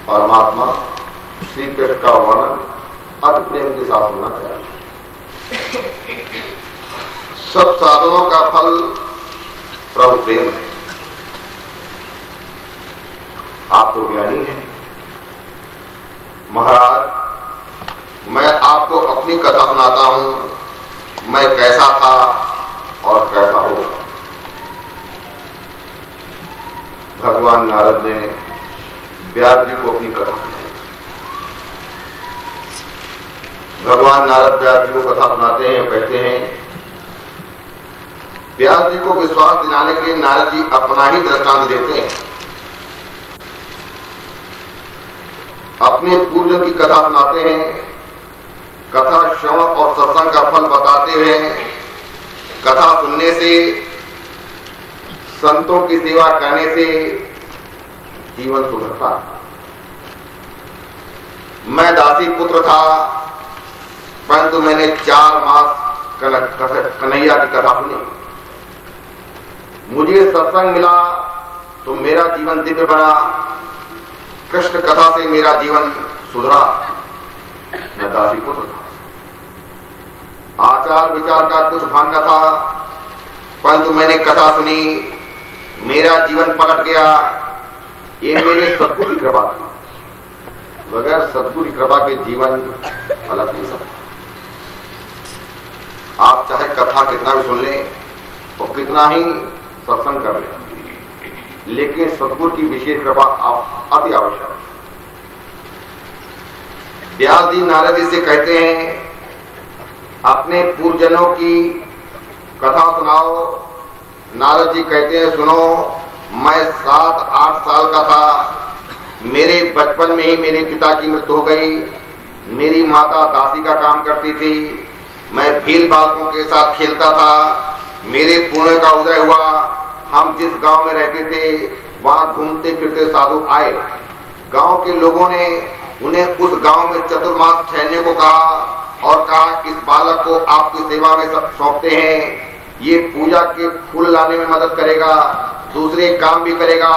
परमात्मा श्री कृष्ण का वर्णन अति प्रेम के साथ होना चाहिए। सब साधनों का फल प्रभु प्रेम है। आप तो ज्ञानी हैं महाराज, मैं आपको अपनी कथा सुनाता हूं, मैं कैसा था और कैसा हो। भगवान नारद ने व्यास जी को अपनी कथा सुनाई। भगवान नारद व्यास जी को कथा सुनाते हैं, कहते हैं व्यास जी को विश्वास दिलाने के लिए नारद जी अपना ही दृष्टांत देते हैं। अपने पूर्वजों की कथा सुनाते हैं, कथा श्रवण और सत्संग का फल बताते हुए कथा सुनने से, संतों की सेवा करने से जीवन सुधरता है। मैं दासी पुत्र था, परंतु मैंने 4 मास कन्हैया की कथा सुनी। मुझे सत्संग मिला तो मेरा जीवन दिव्य बना। कृष्ण कथा से मेरा जीवन सुधरा। मैं दासी पुत्र था, आचार विचार का कुछ भान न था, परंतु मैंने कथा सुनी, मेरा जीवन पलट गया। ये मेरे सद्गुरु की कृपा थी। बगैर सद्गुरु की कृपा के जीवन पलट नहीं सकता। आप चाहे कथा कितना भी सुन लें और कितना ही सत्संग कर लें, लेकिन सद्गुरु की विशेष कृपा अति आवश्यक है। व्यास जी नारद जी से कहते हैं अपने पूर्वजनों की कथा सुनाओ। नारद जी कहते हैं सुनो, मैं 7-8 साल का था। मेरे बचपन में ही मेरे पिता की मृत्यु हो गई। मेरी माता दासी का काम करती थी। मैं भील बालकों के साथ खेलता था। मेरे पुण्य का उदय हुआ। हम जिस गांव में रहते थे वहां घूमते फिरते साधु आए। गांव के लोगों ने उन्हें उस गांव में चतुर्मास ठहरने को कहा और कहा इस बालक को आपकी सेवा में सौंपते हैं। ये पूजा के फूल लाने में मदद करेगा, दूसरे काम भी करेगा।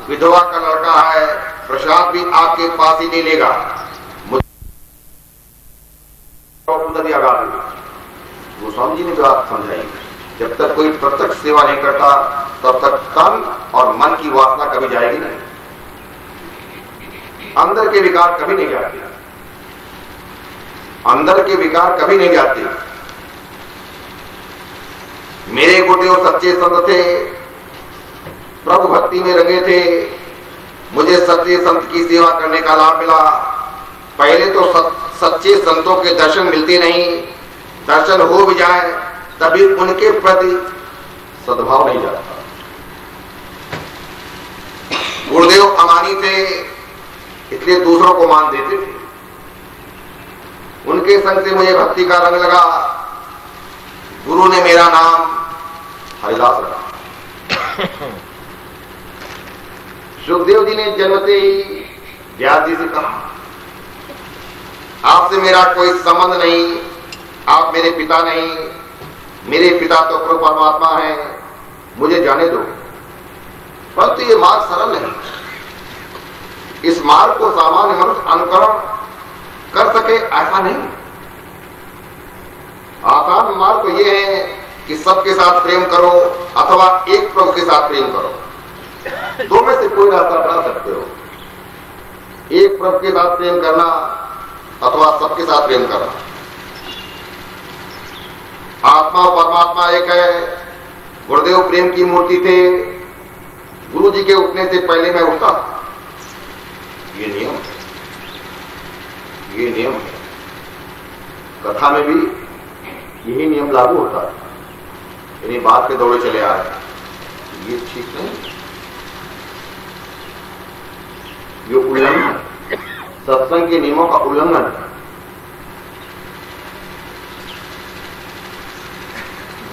विधवा का लड़का है, प्रसाद भी आपके पास ही नहीं लेगा। गोस्वामी जी ने बात समझाई, जब तक कोई प्रत्यक्ष सेवा नहीं करता तब तक तन और मन की वासना कभी जाएगी नहीं। अंदर के विकार कभी नहीं जाते। अंदर के विकार कभी नहीं जाते। मेरे गुरुदेव सच्चे संत थे, प्रभु भक्ति में रंगे थे। मुझे सच्चे संत की सेवा करने का लाभ मिला। पहले तो सच्चे संतों के दर्शन मिलते नहीं, दर्शन हो भी जाए तभी उनके प्रति सद्भाव नहीं जाता। गुरुदेव अमानी थे, इसलिए दूसरों को मान देते थे। उनके संग से मुझे भक्ति का रंग लगा। गुरु ने मेरा नाम हरिदास रखा। सुखदेव जी ने जन्मते ही व्यास जी से कहा आपसे मेरा कोई संबंध नहीं, आप मेरे पिता नहीं। मेरे पिता तो प्रभु परमात्मा है, मुझे जाने दो। परंतु ये मार्ग सरल नहीं। इस मार्ग को सामान्य मनुष्य अनुकरण कर सके ऐसा नहीं। आसान मार्ग तो ये है कि सबके साथ प्रेम करो अथवा एक प्रभु के साथ प्रेम करो। दो में से कोई रास्ता अपना सकते हो। एक प्रभु के साथ प्रेम करना अथवा सबके साथ प्रेम करना। आत्मा और परमात्मा एक है। गुरुदेव प्रेम की मूर्ति थे। गुरु जी के उठने से पहले मैं उठता। ये नियम है, ये नियम है। कथा में भी यही नियम लागू होता है। यानी बात के दौड़े चले आ रहे, ये ठीक नहीं। ये उल्लंघन, सत्संग के नियमों का उल्लंघन है।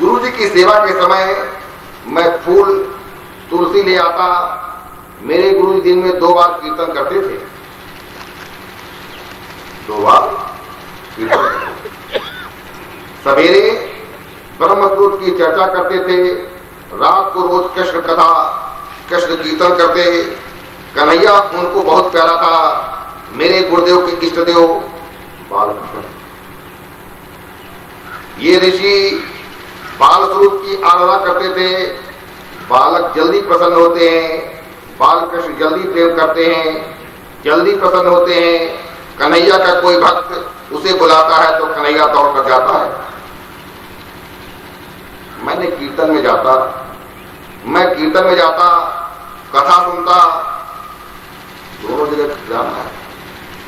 गुरु जी की सेवा के समय मैं फूल तुलसी ले आता। मेरे गुरु जी दिन में 2 बार कीर्तन करते थे। 2 बार कीर्तन। सवेरे ब्रह्मसूत्र की चर्चा करते थे, रात को रोज कृष्ण कथा कृष्ण कीर्तन करते। कन्हैया उनको बहुत प्यारा था। गुरुदेव के इष्ट देव बालकृष्ण। ये ऋषि बाल स्वरूप की आराधना करते थे। बालक जल्दी प्रसन्न होते हैं, बालकृष्ण जल्दी प्रेम करते हैं, जल्दी प्रसन्न होते हैं। कन्हैया का कोई भक्त उसे बुलाता है तो कन्हैया दौड़ कर जाता है। मैं कीर्तन में जाता, कथा सुनता, दोनों जगह जाना है,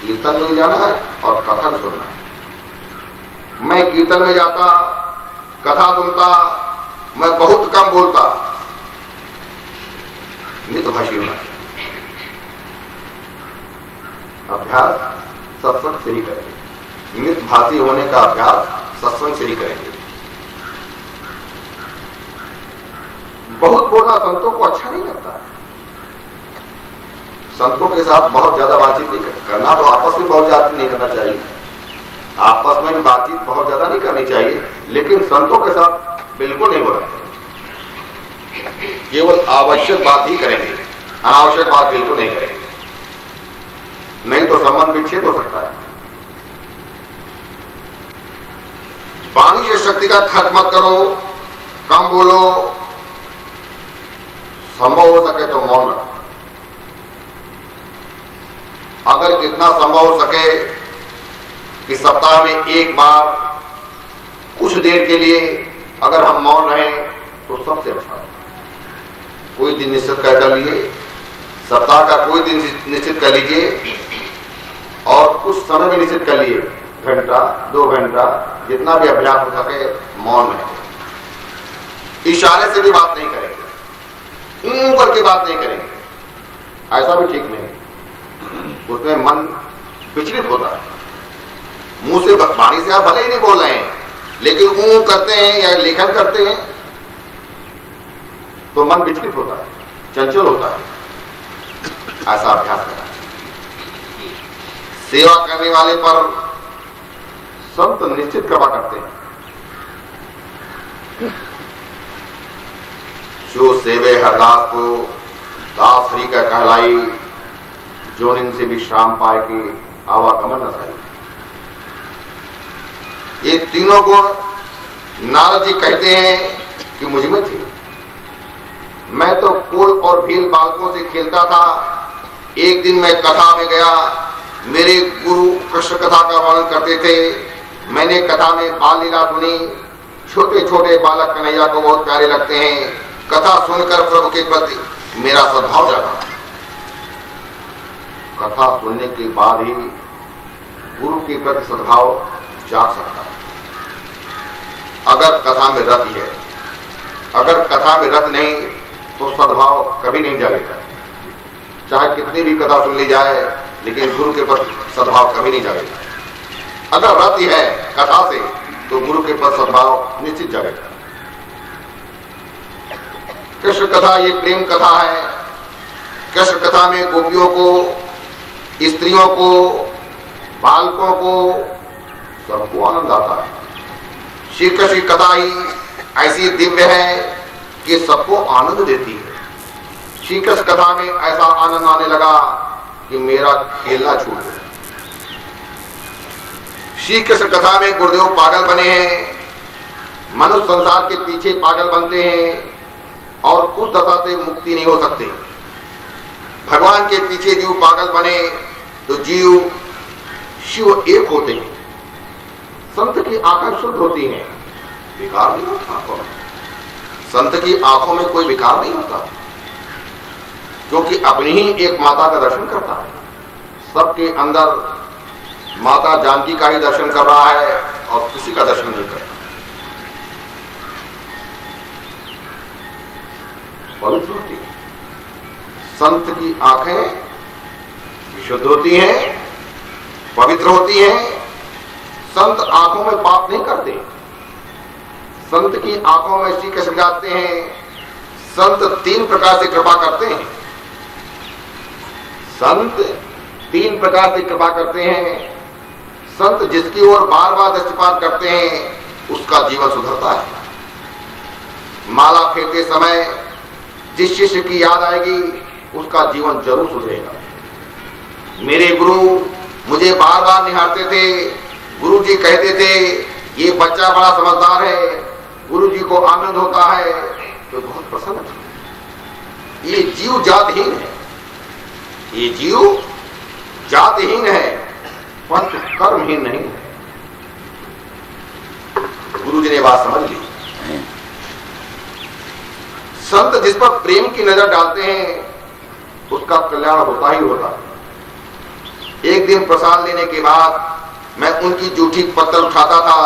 कीर्तन में जाना है और कथा भी सुनना है। मैं कीर्तन में जाता, कथा सुनता, मैं बहुत कम बोलता, मितभाषी होना। अभ्यास सत्संग से ही करेंगे, मितभाषी होने का अभ्यास सत्संग से ही करेंगे। बहुत बोलना संतों को अच्छा नहीं लगता। संतों के साथ बहुत ज्यादा बातचीत नहीं करना, तो आपस में बहुत ज्यादा नहीं करना चाहिए, आपस में बातचीत बहुत ज्यादा नहीं करनी चाहिए, लेकिन संतों के साथ बिल्कुल नहीं बोलना चाहिए। केवल आवश्यक बात ही करेंगे, अनावश्यक बात बिल्कुल नहीं करेंगे, नहीं तो संबंध विच्छेद हो सकता है। वाणी की शक्ति का खर्च मत करो, कम बोलो, संभव हो सके तो मौन रखो। अगर कितना संभव हो सके कि सप्ताह में एक बार कुछ देर के लिए अगर हम मौन रहें तो सबसे अच्छा है। कोई दिन निश्चित कर लीजिए, सप्ताह का कोई दिन निश्चित कर लीजिए और कुछ समय भी निश्चित कर लिए, घंटा 2 घंटा जितना भी अभ्यास हो सके मौन रहें। इशारे से भी बात नहीं करेंगे, करके बात नहीं करेंगे, ऐसा भी ठीक नहीं, उसमें मन विचलित होता है। मुंह से वाणी से आप भले ही नहीं बोल रहे हैं, लेकिन करते हैं या लेखन करते हैं तो मन विचलित होता है, चंचल होता है। ऐसा अभ्यास करना। सेवा करने वाले पर संत निश्चित कृपा करते हैं। जो सेवे हरदास को दास हरि का कहलाई, जो इनसे विश्राम पाए के आवागमन न साई। ये तीनों गुण नारद जी कहते हैं कि मुझ में थे। मैं तो कुल और भील बालकों से खेलता था। एक दिन मैं कथा में गया, मेरे गुरु कृष्ण कथा का वर्णन करते थे। मैंने कथा में बाल लीला सुनी। छोटे छोटे बालक कन्हैया को बहुत प्यारे लगते हैं। कथा सुनकर प्रभु के प्रति मेरा सद्भाव जागा। कथा सुनने के बाद ही गुरु के प्रति सद्भाव जाग सकता है। अगर कथा में रत है, अगर कथा में रत नहीं तो सद्भाव कभी नहीं जागेगा। चाहे कितनी भी कथा सुन ली जाए, लेकिन गुरु के प्रति सद्भाव कभी नहीं जागेगा। अगर रत है कथा से तो गुरु के प्रति सद्भाव निश्चित जागेगा। कृष्ण कथा ये प्रेम कथा है। कृष्ण कथा में गोपियों को, स्त्रियों को, बालकों को, सबको आनंद आता है। श्री कृष्ण की कथा ही ऐसी दिव्य है कि सबको आनंद देती है। श्री कृष्ण कथा में ऐसा आनंद आने लगा कि मेरा खेलना छूट गया। श्री कृष्ण कथा में गुरुदेव पागल बने हैं। मनुष्य संसार के पीछे पागल बनते हैं और उस दशा से मुक्ति नहीं हो सकते। भगवान के पीछे जीव पागल बने तो जीव शिव एक होते हैं। संत की आंखें शुद्ध होती हैं, विकार नहीं होता आंखों में। संत की आंखों में कोई विकार नहीं होता, क्योंकि अपनी ही एक माता का दर्शन करता है। सबके अंदर माता जानकी का ही दर्शन कर रहा है और किसी का दर्शन नहीं करता। पवित्र होती है। संत की आंखें शुद्ध होती हैं, पवित्र होती हैं। संत आंखों में पाप नहीं करते। संत की आंखों में श्री कृष्ण जाते हैं। संत 3 प्रकार से कृपा करते हैं। संत 3 प्रकार से कृपा करते हैं। संत जिसकी ओर बार बार दृष्टिपात करते हैं उसका जीवन सुधरता है। माला फेरते समय जिस शिष्य की याद आएगी उसका जीवन जरूर सुधरेगा। मेरे गुरु मुझे बार बार निहारते थे। गुरुजी कहते थे ये बच्चा बड़ा समझदार है, गुरुजी को आनंद होता है तो बहुत प्रसन्न था। ये जीव जातहीन है, ये जीव जातहीन है, पंच कर्महीन नहीं है। गुरुजी ने बात समझ ली। संत जिस पर प्रेम की नजर डालते हैं उसका कल्याण होता ही होता है। एक दिन प्रसाद लेने के बाद मैं उनकी जूठी पत्तल उठाता था।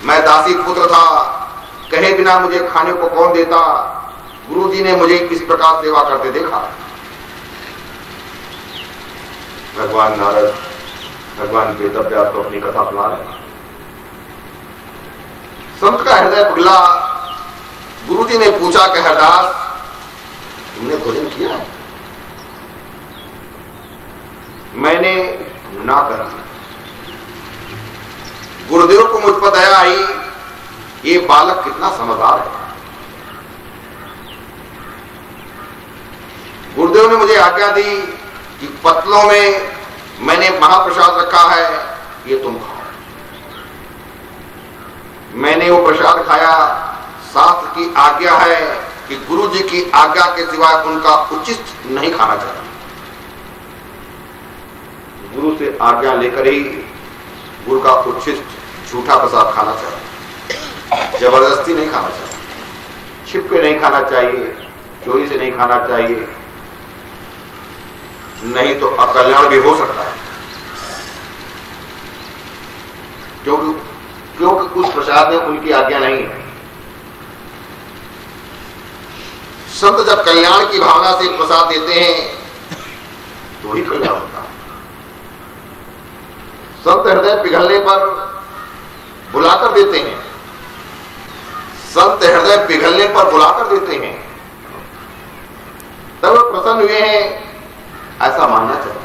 मैं दासी पुत्र था, कहे बिना मुझे खाने को कौन देता। गुरुजी ने मुझे इस प्रकार सेवा करते देखा। भगवान नारद भगवान वेदव्यास को अपनी कथा सुना रहे। संत का हृदय पिघला। गुरुजी ने पूछा कि हरदास तुमने भोजन किया है? मैंने ना कहा। गुरुदेव को मुझ पर दया आई, ये बालक कितना समझदार है। गुरुदेव ने मुझे आज्ञा दी कि पत्तलों में मैंने महाप्रसाद रखा है, ये तुम खाओ। मैंने वो प्रसाद खाया। शास्त्र की आज्ञा है कि गुरु जी की आज्ञा के सिवाय उनका उचित नहीं खाना चाहिए। गुरु से आज्ञा लेकर ही गुरु का उचित झूठा प्रसाद खाना चाहिए। जबरदस्ती नहीं खाना चाहिए, छिप के नहीं खाना चाहिए, चोरी से नहीं खाना चाहिए, नहीं तो अकल्याण भी हो सकता है। क्योंकि उस प्रसाद में उनकी आज्ञा नहीं है। संत जब कल्याण की भावना से प्रसाद देते हैं तो ही कल्याण होता है। संत हृदय पिघलने पर बुलाकर देते हैं। संत हृदय पिघलने पर बुलाकर देते हैं, तब वो प्रसन्न हुए हैं, ऐसा मानना चाहिए।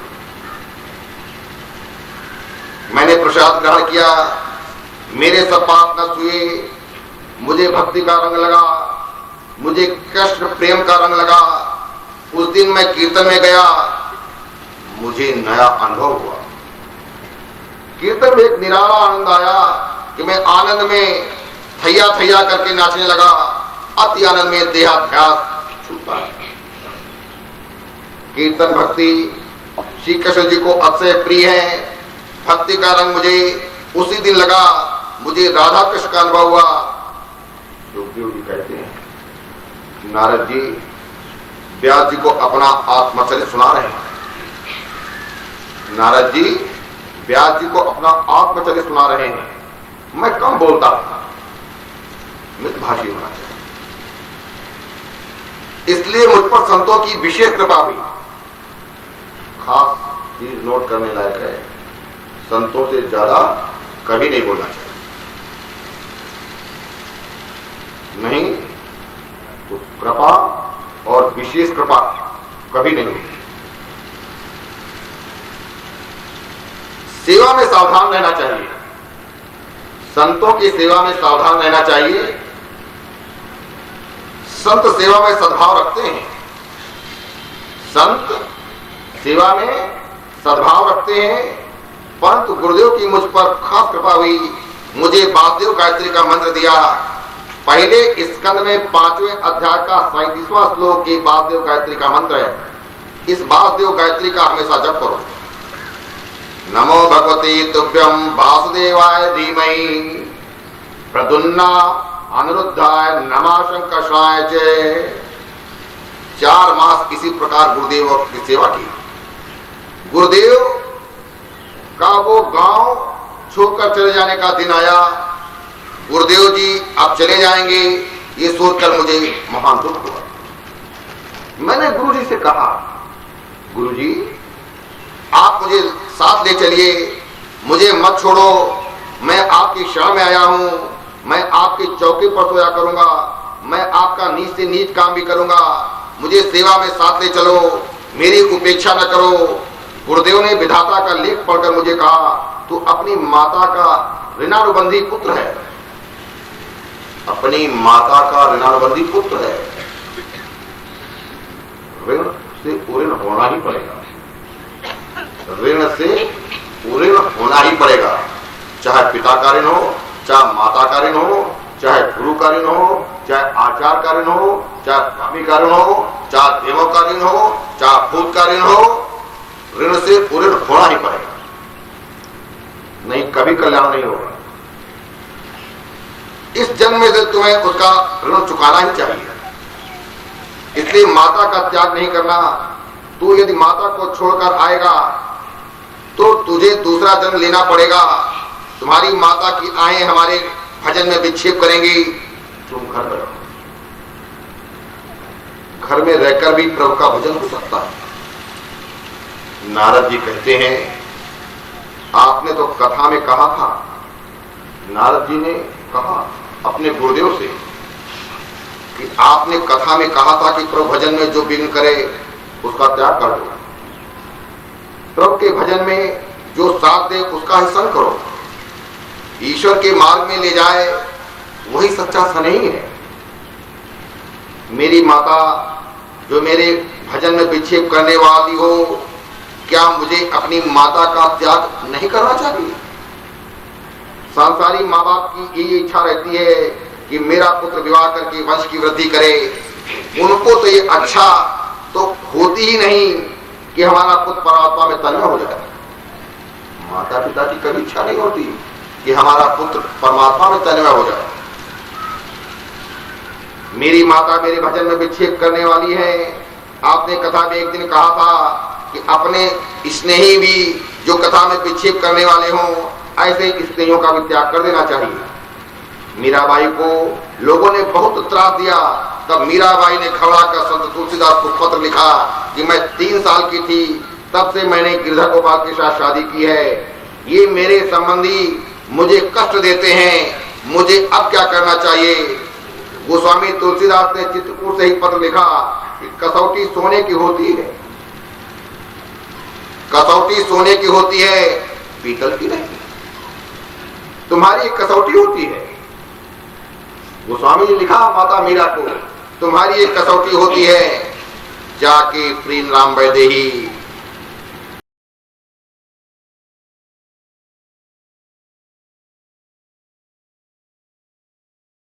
मैंने प्रसाद ग्रहण किया, मेरे सब पाप नष्ट हुए, मुझे भक्ति का रंग लगा, मुझे कृष्ण प्रेम का रंग लगा। उस दिन मैं कीर्तन में गया, मुझे नया अनुभव हुआ। कीर्तन में एक निराला आनंद आया कि मैं आनंद में थैया थैया करके नाचने लगा। अति आनंद में देहाध्यास छूटा। कीर्तन भक्ति श्री कृष्ण जी को अतिशय प्रिय है। भक्ति का रंग मुझे उसी दिन लगा, मुझे राधा कृष्ण का अनुभव हुआ। योगी जी कहते हैं नारद जी व्यास जी को अपना आत्मचरित सुना रहे हैं। नारद जी व्यास जी को अपना आत्मचरित सुना रहे हैं। मैं कम बोलता था, मितभाषी होना चाहिए। इसलिए मुझ पर संतों की विशेष कृपा हुई। खास चीज नोट करने लायक है, संतों से ज्यादा कभी नहीं बोलना चाहिए। नहीं तो कृपा और विशेष कृपा कभी नहीं होती। सेवा में सावधान रहना चाहिए। संतों की सेवा में सावधान रहना चाहिए। संत सेवा में सद्भाव रखते हैं। संत सेवा में सद्भाव रखते हैं। परंतु गुरुदेव की मुझ पर खास कृपा हुई। मुझे वासुदेव गायत्री का मंत्र दिया। पहले स्कंद में 5वें अध्याय का 37वां श्लोक की वासुदेव गायत्री का मंत्र है। इस वासुदेव गायत्री का हमेशा जप करो। नमो भगवते तुभ्यं वासुदेवाय धीमहि प्रद्युम्ना अनिरुद्धाय नमः शंकराय च। 4 मास इसी प्रकार गुरुदेव की सेवा की। गुरुदेव का वो गांव छोड़कर चले जाने का दिन आया। गुरुदेव जी आप चले जाएंगे, ये सोचकर मुझे महान दुख हुआ। मैंने गुरुजी से कहा, गुरुजी आप मुझे साथ ले चलिए, मुझे मत छोड़ो। मैं आपकी शरण में आया हूं। मैं आपकी चौकी पर सोया करूंगा। मैं आपका नीच से नीच काम भी करूंगा। मुझे सेवा में साथ ले चलो, मेरी उपेक्षा न करो। गुरुदेव ने विधाता का लेख पढ़कर मुझे कहा, तू अपनी माता का ऋणानुबंधी पुत्र है। अपनी माता का ऋणानुबंधी पुत्र है। ऋण से ऋण होना ही पड़ेगा। ऋण से होना ही पड़ेगा, चाहे पिता का ऋण हो, चाहे माता का ऋण हो, चाहे गुरु का ऋण हो, चाहे आचार्य का ऋण हो, चाहे स्वामी का ऋण हो, चाहे देवों का ऋण हो, चाहे भूत का ऋण हो, ऋण से ऋण होना ही पड़ेगा, नहीं कभी कल्याण नहीं होगा। इस जन्म में से तुम्हें उसका ऋण चुकाना ही चाहिए। इसलिए माता का त्याग नहीं करना। तू यदि माता को छोड़कर आएगा तो तुझे दूसरा जन्म लेना पड़ेगा। तुम्हारी माता की आएं हमारे भजन में विक्षेप करेंगी, तुम घर में रहो। घर में रहकर भी प्रभु का भजन हो सकता है। नारद जी कहते हैं, आपने तो कथा में कहा था, नारद जी ने कहा अपने गुरुदेव से कि आपने कथा में कहा था कि प्रभु भजन में जो विघ्न करे उसका त्याग कर दो। प्रभु के भजन में जो साथ दे उसका ही संग करो। ईश्वर के मार्ग में ले जाए वही सच्चा स्नेही है। मेरी माता जो मेरे भजन में विक्षेप करने वाली हो, क्या मुझे अपनी माता का त्याग नहीं करना चाहिए? सांसारिक माँ बाप की यही इच्छा रहती है कि मेरा पुत्र विवाह करके वंश की वृद्धि करे। उनको तो ये अच्छा तो होती ही नहीं कि हमारा पुत्र परमात्मा में तन्मय हो जाए। माता पिता की कभी इच्छा नहीं होती कि हमारा पुत्र परमात्मा में तन्मय हो जाए। मेरी माता मेरे भजन में विक्षेप करने वाली है। आपने कथा में एक दिन कहा था कि अपने स्नेही भी जो कथा में विक्षेप करने वाले हों, ऐसे स्नेहियों का भी त्याग कर देना चाहिए। मीराबाई को लोगों ने बहुत त्रास दिया, तब मीराबाई ने खड़ा कर संत तुलसीदास को पत्र लिखा कि मैं 3 साल की थी तब से मैंने गिरधर गोपाल के साथ शादी की है। ये मेरे संबंधी मुझे कष्ट देते हैं, मुझे अब क्या करना चाहिए? गोस्वामी तुलसीदास ने चित्रकूट से ही पत्र लिखा कि कसौटी सोने की होती है, कसौटी सोने की होती है, पीतल की नहीं। तुम्हारी एक कसौटी होती है। गोस्वामी जी लिखा माता मीरा को, तुम्हारी एक कसौटी होती है, जाके प्रीन राम वैदेही